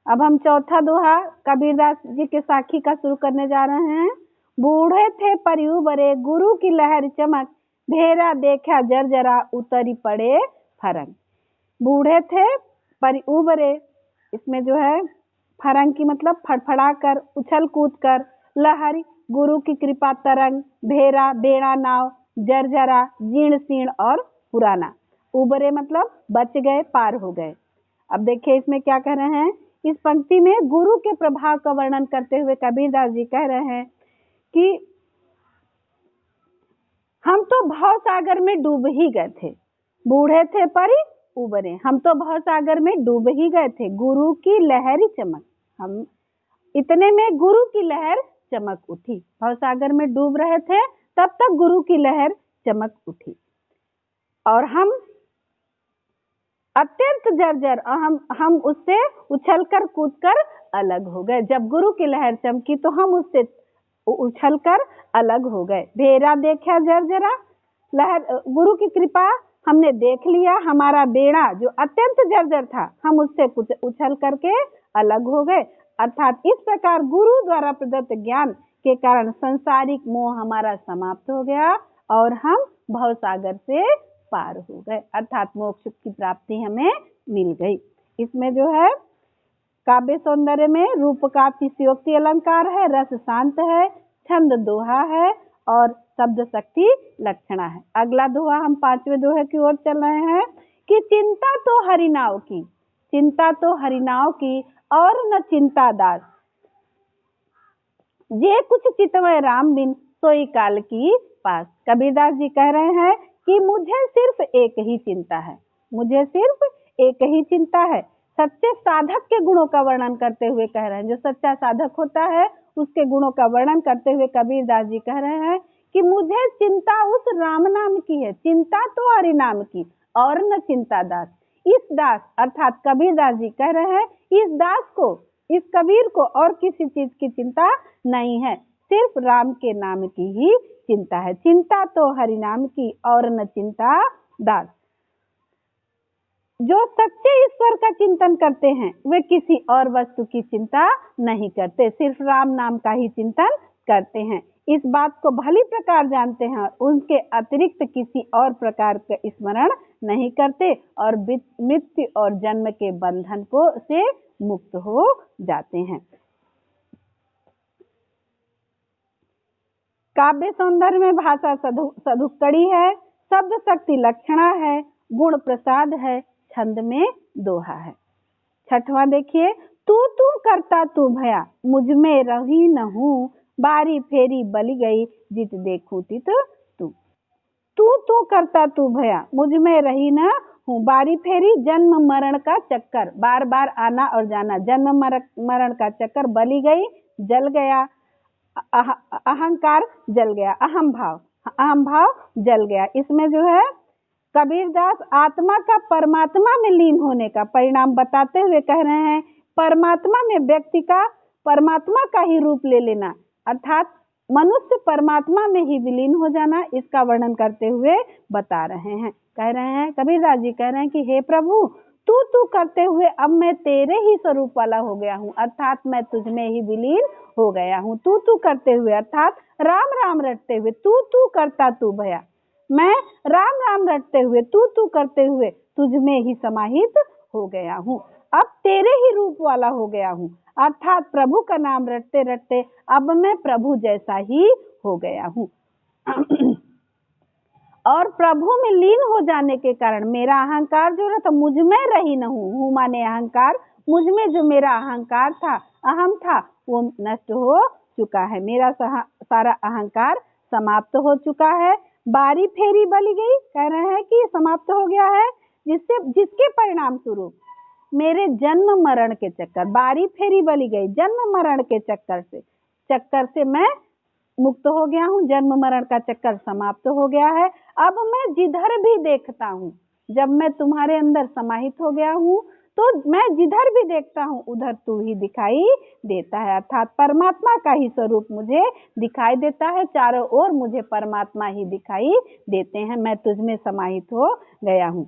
अब हम चौथा दोहा कबीरदास जी के साखी का शुरू करने जा रहे हैं। बूढ़े थे पर उबरे गुरु की लहर चमक, भेरा देखा जर्जरा उतरी पड़े फरंग। बूढ़े थे पर उबरे, इसमें जो है फरंग की मतलब फड़फड़ा कर, उछल कूद कर, लहर गुरु की कृपा तरंग, भेरा बेड़ा नाव, जर्जरा जीर्ण शीर्ण और पुराना। उबरे मतलब बच गए, पार हो गए। अब देखिए इसमें क्या कह रहे हैं, इस पंक्ति में गुरु के प्रभाव का वर्णन करते हुए कबीरदास जी कह रहे हैं कि हम तो भव सागर में डूब ही गए थे। बूढ़े थे पर उबरे, हम तो भव सागर में डूब ही गए थे, गुरु की लहर चमक। हम इतने में गुरु की लहर चमक उठी। भव सागर में डूब रहे थे, तब तक गुरु की लहर चमक उठी और हम अत्यंत जर्जर, हम उससे उछलकर कूदकर अलग हो गए। जब गुरु की लहर चमकी तो हम उससे उछलकर अलग हो गए। भेरा देखा जर्जरा, लहर गुरु की कृपा हमने देख लिया, हमारा बेड़ा जो अत्यंत जर्जर था हम उससे उछल करके अलग हो गए। अर्थात इस प्रकार गुरु द्वारा प्रदत्त ज्ञान के कारण संसारिक मोह हमारा समाप्त हो गया और हम भव सागर से पार हो गए, अर्थात मोक्ष की प्राप्ति हमें मिल गई। इसमें जो है काव्य सौंदर्य में रूप का अतिशयोक्ति अलंकार है, रस शांत है, छंद दोहा है और शब्द शक्ति लक्षणा है। अगला दोहा हम पांचवें दोहे की ओर चल रहे हैं कि चिंता तो हरिनाव की, चिंता तो हरिनाव की और न चिंता दास, जे कुछ चितवय राम बिन सोई काल की पास। कबीरदास जी कह रहे हैं कि मुझे सिर्फ एक ही चिंता है, मुझे सिर्फ एक ही चिंता है। सच्चे साधक के गुणों का वर्णन करते हुए कह रहे हैं, जो सच्चा साधक होता है उसके गुणों का वर्णन करते हुए कबीरदास जी कह रहे हैं कि मुझे चिंता उस राम नाम की है, चिंता तो हरि नाम की और न चिंता दास। इस दास अर्थात कबीरदास जी कह रहे हैं इस दास को, इस कबीर को और किसी चीज की चिंता नहीं है, सिर्फ राम के नाम की ही चिंता है। चिंता तो हरि नाम की और न चिंता दास। जो सच्चे ईश्वर का चिंतन करते हैं वे किसी और वस्तु की चिंता नहीं करते, सिर्फ राम नाम का ही चिंतन करते हैं। इस बात को भली प्रकार जानते हैं और उनके अतिरिक्त किसी और प्रकार का स्मरण नहीं करते और मृत्यु और जन्म के बंधन को से मुक्त हो जाते हैं। काव्य सौंदर्य में भाषा सधुक्कड़ी है, शब्द शक्ति लक्षणा है, गुण प्रसाद है, छंद में दोहा है। छठवां देखिए, तू तू करता तू भया मुझ में रही न हूँ, बारी फेरी बली गई जित देखूं तित तू। तू तू करता तू भया मुझ में रही न हूँ, बारी फेरी जन्म मरण का चक्कर, बार बार आना और जाना, जन्म मरण का चक्कर, बली गई जल गया, अहंकार जल गया, अहम भाव जल गया। इसमें जो है कबीरदास आत्मा का परमात्मा में लीन होने का परिणाम बताते हुए कह रहे हैं, परमात्मा में व्यक्ति का परमात्मा का ही रूप ले लेना, अर्थात मनुष्य परमात्मा में ही विलीन हो जाना, इसका वर्णन करते हुए बता रहे हैं। कह रहे हैं कबीरदास जी कह रहे हैं कि हे प्रभु, तू तू करते हुए अब मैं तेरे ही स्वरूप वाला हो गया हूँ, अर्थात मैं तुझ में ही विलीन हो गया हूँ। तू तू करते हुए अर्थात राम राम रटते हुए, तू तू करता तू भया, मैं राम राम रटते हुए, तू तू करते हुए तुझ में ही समाहित हो गया हूँ, अब तेरे ही रूप वाला हो गया हूँ, अर्थात प्रभु का नाम रटते रटते अब मैं प्रभु जैसा ही हो गया हूँ। और प्रभु में लीन हो जाने के कारण मेरा अहंकार जो था मुझ में रही न हूँ माने अहंकार, मुझ में जो मेरा अहंकार था, अहम था, वो नष्ट हो चुका है, मेरा सारा अहंकार समाप्त हो चुका है। बारी फेरी बली गई, कह रहे हैं कि समाप्त हो गया है, जिसके परिणाम स्वरूप मेरे जन्म मरण के चक्कर, बारी फेरी बली गई, जन्म मरण के चक्कर से मैं मुक्त हो गया हूँ, जन्म मरण का चक्कर समाप्त हो गया है। अब मैं जिधर भी देखता हूँ, जब मैं तुम्हारे अंदर समाहित हो गया हूँ तो मैं जिधर भी देखता हूँ उधर तू ही दिखाई देता है, अर्थात परमात्मा का ही स्वरूप मुझे दिखाई देता है, चारों ओर मुझे परमात्मा ही दिखाई देते हैं, मैं तुझ में समाहित हो गया हूँ।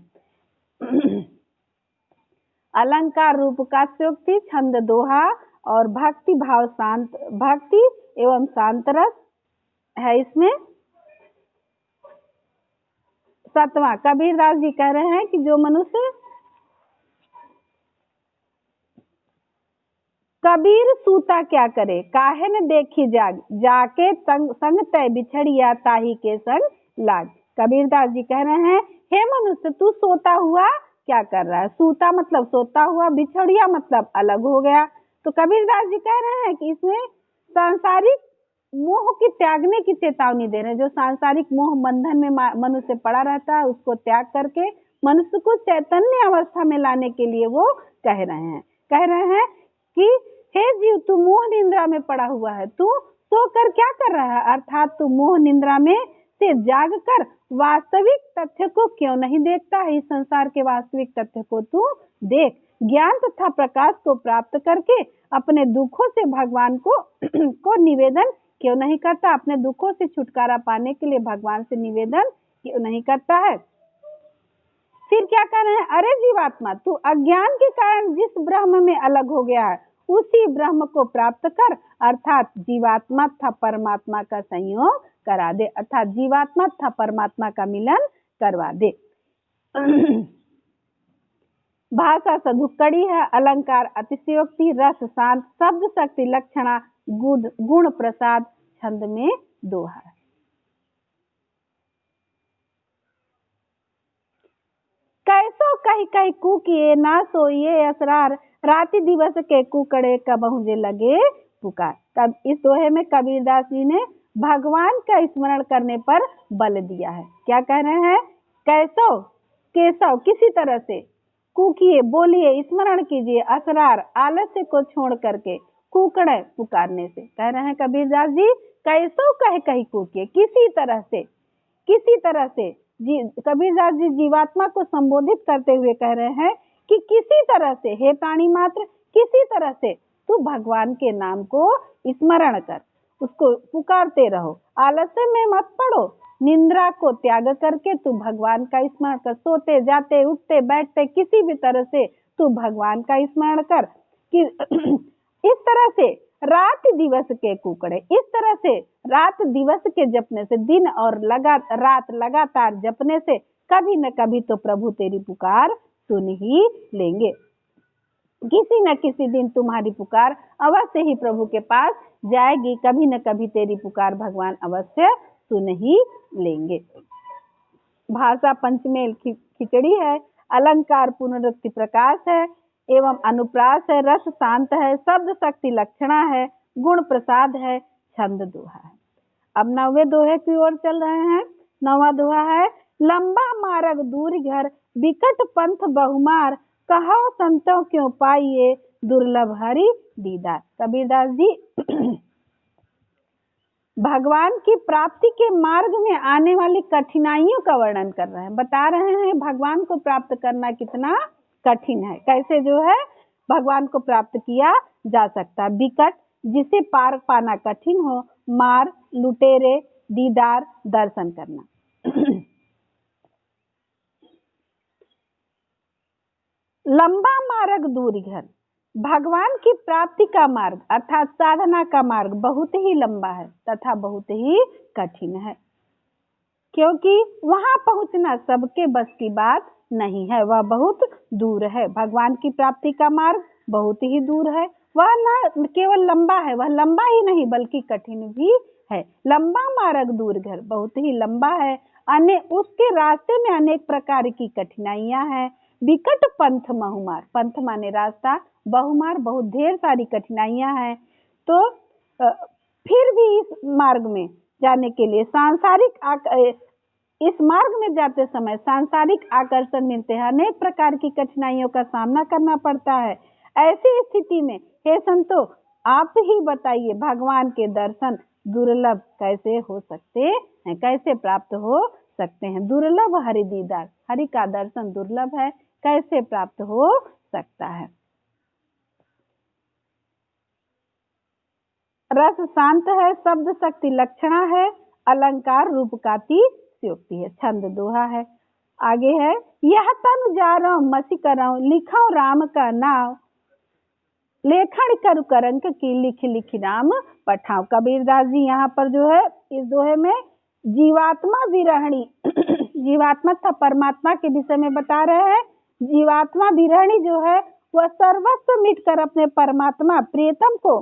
अलंकार रूप का त्योक्ति, छंद दोहा और भक्ति भाव शांत, भक्ति एवं शांत रस है इसमें। 7वां कबीरदास जी कह रहे हैं कि जो मनुष्य कबीर सूता क्या करे, काहे न देखी जाग, जाके संग तय बिछड़िया ताही के संग लाग। कबीरदास जी कह रहे हैं, हे मनुष्य तू सोता हुआ क्या कर रहा है। सूता मतलब सोता हुआ, बिछड़िया मतलब अलग हो गया। तो कबीरदास जी कह रहे हैं कि इसमें सांसारिक मोह की त्यागने की चेतावनी दे रहे हैं। जो सांसारिक मोह बंधन में मनुष्य पड़ा रहता है, उसको त्याग करके मनुष्य को चैतन्य अवस्था में लाने के लिए वो कह रहे हैं कि हे जीव तू मोह निंद्रा में पड़ा हुआ है, तू सोकर क्या कर रहा है, अर्थात तू मोह निंद्रा में से जाग कर वास्तविक तथ्य को क्यों नहीं देखता है। इस संसार के वास्तविक तथ्य को तू देख, ज्ञान तथा प्रकाश को प्राप्त करके अपने दुखों से भगवान को निवेदन क्यों नहीं करता, अपने दुखों से छुटकारा पाने के लिए भगवान से निवेदन क्यों नहीं करता है। फिर क्या कह रहे हैं, अरे जीवात्मा तू अज्ञान के कारण जिस ब्रह्म में अलग हो गया है उसी ब्रह्म को प्राप्त कर, अर्थात जीवात्मा तथा परमात्मा का संयोग करा दे, अर्थात जीवात्मा तथा परमात्मा का मिलन करवा दे। भाषा सधुक्कड़ी है, अलंकार अतिशयोक्ति, रस शांत, शब्द शक्ति लक्षणा, गुण प्रसाद, छंद में दोहा है। कैसो कही कही कूकिए ना सोइए असरार, राति दिवस के कुकड़े कबहु जे लगे पुकार। तब इस दोहे में कबीरदास जी ने भगवान का स्मरण करने पर बल दिया है। क्या कह रहे हैं, कैसो केसव किसी तरह से, कूकिए बोलिए, स्मरण कीजिए, असरार आलस्य को छोड़ करके, कुकड़े पुकारने से। कह रहे हैं कबीरदास जी कैसो कहे कही कूकिए, किसी तरह से कबीरदास जी जीवात्मा को संबोधित करते हुए कह रहे हैं कि किसी तरह से, हे प्राणी मात्र, किसी तरह से तू भगवान के नाम को स्मरण कर, उसको पुकारते रहो, आलस्य में मत पड़ो, निंद्रा को त्याग करके तू भगवान का स्मरण कर, सोते जाते उठते बैठते किसी भी तरह से तू भगवान का स्मरण कर। कि इस तरह से रात दिवस के कुकड़े, इस तरह से रात दिवस के जपने से, दिन और रात लगातार जपने से कभी न कभी तो प्रभु तेरी पुकार सुन ही लेंगे। किसी न किसी दिन तुम्हारी पुकार अवश्य ही प्रभु के पास जाएगी, कभी न कभी तेरी पुकार भगवान अवश्य सुन ही लेंगे। भाषा पंचमेल खिचड़ी है, अलंकार पुनरुक्ति प्रकाश है एवं अनुप्रास है, रस शांत है, शब्द शक्ति लक्षणा है, गुण प्रसाद है, छंद दोहा है। अब 9वें दोहे की ओर चल रहे हैं। 9वां दोहा है, लंबा मार्ग दूर घर, बिकट पंथ बहुमार, कहो संतों क्यों पाइए, दुर्लभ हरि दीदार। कबीरदास जी भगवान की प्राप्ति के मार्ग में आने वाली कठिनाइयों का वर्णन कर रहे हैं, बता रहे हैं भगवान को प्राप्त करना कितना कठिन है, कैसे जो है भगवान को प्राप्त किया जा सकता। बिकट जिसे पार पाना कठिन हो, मार लुटेरे, दीदार दर्शन करना। लंबा मार्ग दूर घर, भगवान की प्राप्ति का मार्ग अर्थात साधना का मार्ग बहुत ही लंबा है तथा बहुत ही कठिन है, क्योंकि वहां पहुंचना सबके बस की बात नहीं है, वह बहुत दूर है। भगवान की प्राप्ति का मार्ग बहुत ही दूर है, वह न केवल लंबा है, वह लंबा ही नहीं बल्कि कठिन भी है। लंबा मार्ग दूर घर बहुत ही लंबा है, उसके रास्ते में अनेक प्रकार की कठिनाइयां हैं। विकट पंथ बहुमार, पंथ माने रास्ता, बहुमार बहुत ढेर सारी कठिनाइयां हैं। तो फिर भी इस मार्ग में जाने के लिए इस मार्ग में जाते समय सांसारिक आकर्षण मिलते हैं, अनेक प्रकार की कठिनाइयों का सामना करना पड़ता है। ऐसी स्थिति में हे संतो आप ही बताइए भगवान के दर्शन दुर्लभ कैसे हो सकते हैं, कैसे प्राप्त हो सकते हैं। दुर्लभ हरि दीदार, हरि का दर्शन दुर्लभ है, कैसे प्राप्त हो सकता है। रस शांत है, शब्द शक्ति लक्षणा है, अलंकार रूपकाती युक्ति है, छंद दोहा है। आगे है, यह तन जारो मसी करो, लिखो राम का नाम, लेखन करु करंक की, लिख लिख राम पठाओ। कबीरदास जी यहाँ पर जो है इस दोहे में जीवात्मा विरहणी जीवात्मा तथा परमात्मा के विषय में बता रहे हैं। जीवात्मा विरहणी जो है वह सर्वस्व मिटकर अपने परमात्मा प्रियतम को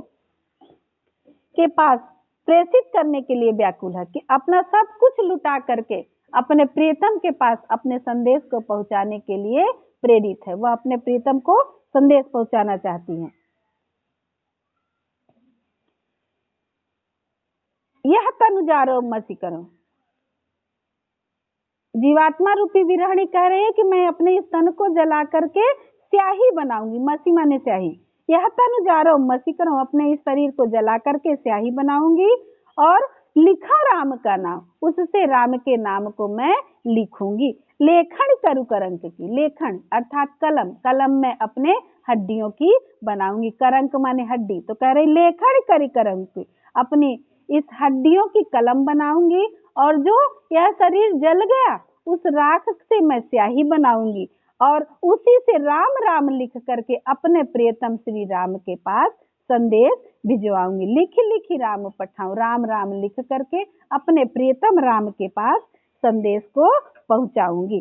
के पास प्रेषित करने के लिए व्याकुल है, कि अपना सब कुछ लुटा करके अपने प्रियतम के पास अपने संदेश को पहुंचाने के लिए प्रेरित है। वह अपने प्रियतम को संदेश पहुंचाना चाहती हैं। यह तनु जारो मसी करो, जीवात्मा रूपी विरहणी कह रही है कि मैं अपने इस तन को जला करके स्याही बनाऊंगी। मसी माने स्याही। यह तनु जारो मसी करो, अपने इस शरीर को जला करके स्याही बनाऊंगी और लिखा राम का नाम, उससे राम के नाम को मैं लिखूंगी। लेखन करु करंक की, लेखन अर्थात कलम, कलम में अपने हड्डियों की बनाऊंगी। करंक माने हड्डी, तो कह रही लेखन करी करंक की, अपनी इस हड्डियों की कलम बनाऊंगी और जो यह शरीर जल गया उस राख से मैं स्याही बनाऊंगी और उसी से राम राम लिख करके अपने प्रियतम श्री राम के पास संदेश भिजवाऊंगी। लिख लिख राम पठाऊं, राम राम लिख करके अपने प्रियतम राम के पास संदेश को पहुंचाऊंगी।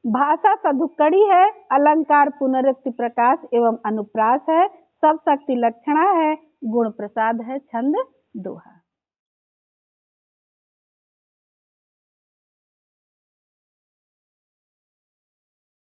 भाषा सधुक्कड़ी है, अलंकार पुनरुक्ति प्रकाश एवं अनुप्रास है, सब शक्ति लक्षणा है, गुण प्रसाद है, छंद दोहा।